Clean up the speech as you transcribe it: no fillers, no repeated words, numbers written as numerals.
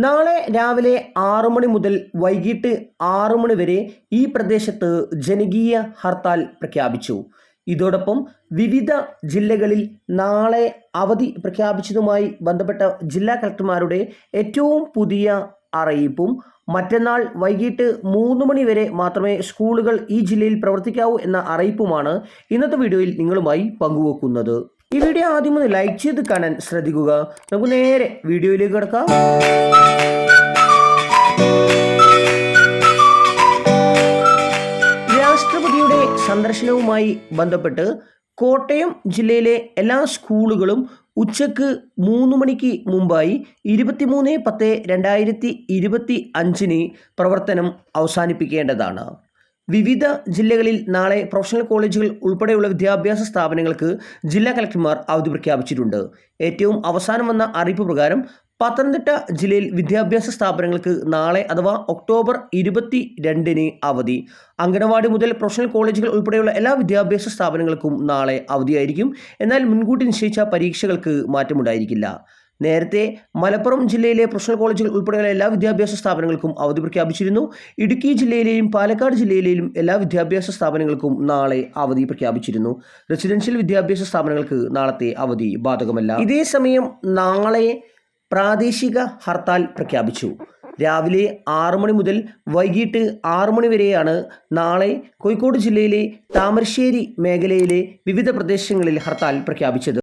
നാളെ രാവിലെ 6 മണി മുതൽ വൈകിട്ട് 6 മണി വരെ ഈ പ്രദേശത്ത് ജനകീയ ഹർത്താൽ പ്രഖ്യാപിച്ചു. ഇതോടൊപ്പം വിവിധ ജില്ലകളിൽ നാളെ അവധി പ്രഖ്യാപിച്ചതുമായി ബന്ധപ്പെട്ട ജില്ലാ കളക്ടർമാരുടെ ഏറ്റവും പുതിയ അറിയിപ്പും മറ്റന്നാൾ വൈകിട്ട് 3 മണി വരെ മാത്രമേ സ്കൂളുകൾ ഈ ജില്ലയിൽ പ്രവർത്തിക്കാവൂ എന്ന അറിയിപ്പുമാണ് ഇന്നത്തെ വീഡിയോയിൽ നിങ്ങളുമായി പങ്കുവെക്കുന്നത്. ഈ വീഡിയോ ആദ്യം ഒന്ന് ലൈക്ക് ചെയ്ത് കാണാൻ ശ്രദ്ധിക്കുക. നമുക്ക് നേരെ വീഡിയോയിലേക്ക് കിടക്കാം. രാഷ്ട്രപതിയുടെ സന്ദർശനവുമായി ബന്ധപ്പെട്ട് കോട്ടയം ജില്ലയിലെ എല്ലാ സ്കൂളുകളും ഉച്ചക്ക് 3 മണിക്ക് മുമ്പായി 23/10/2025 പ്രവർത്തനം അവസാനിപ്പിക്കേണ്ടതാണ്. വിവിധ ജില്ലകളിൽ നാളെ പ്രൊഫഷണൽ കോളേജുകൾ ഉൾപ്പെടെയുള്ള വിദ്യാഭ്യാസ സ്ഥാപനങ്ങൾക്ക് ജില്ലാ കളക്ടർമാർ അവധി പ്രഖ്യാപിച്ചിട്ടുണ്ട്. ഏറ്റവും അവസാനം വന്ന അറിയിപ്പ് പ്രകാരം പത്തനംതിട്ട ജില്ലയിൽ വിദ്യാഭ്യാസ സ്ഥാപനങ്ങൾക്ക് നാളെ അഥവാ ഒക്ടോബർ 22-ന് അവധി. അംഗനവാടി മുതൽ പ്രൊഫഷണൽ കോളേജുകൾ ഉൾപ്പെടെയുള്ള എല്ലാ വിദ്യാഭ്യാസ സ്ഥാപനങ്ങൾക്കും നാളെ അവധിയായിരിക്കും. എന്നാൽ മുൻകൂട്ടി നിശ്ചയിച്ച പരീക്ഷകൾക്ക് മാറ്റമുണ്ടായിരിക്കില്ല. നേരത്തെ മലപ്പുറം ജില്ലയിലെ പ്രൊഫഷണൽ കോളേജുകൾ ഉൾപ്പെടെയുള്ള എല്ലാ വിദ്യാഭ്യാസ സ്ഥാപനങ്ങൾക്കും അവധി പ്രഖ്യാപിച്ചിരുന്നു. ഇടുക്കി ജില്ലയിലെയും പാലക്കാട് ജില്ലയിലെയും എല്ലാ വിദ്യാഭ്യാസ സ്ഥാപനങ്ങൾക്കും നാളെ അവധി പ്രഖ്യാപിച്ചിരുന്നു. റെസിഡൻഷ്യൽ വിദ്യാഭ്യാസ സ്ഥാപനങ്ങൾക്ക് നാളത്തെ അവധി ബാധകമല്ല. ഇതേസമയം നാളെ പ്രാദേശിക ഹർത്താൽ പ്രഖ്യാപിച്ചു. രാവിലെ 6 മണി മുതൽ വൈകിട്ട് 6 മണി വരെയാണ് നാളെ കോഴിക്കോട് ജില്ലയിലെ താമരശ്ശേരി മേഖലയിലെ വിവിധ പ്രദേശങ്ങളിൽ ഹർത്താൽ പ്രഖ്യാപിച്ചത്.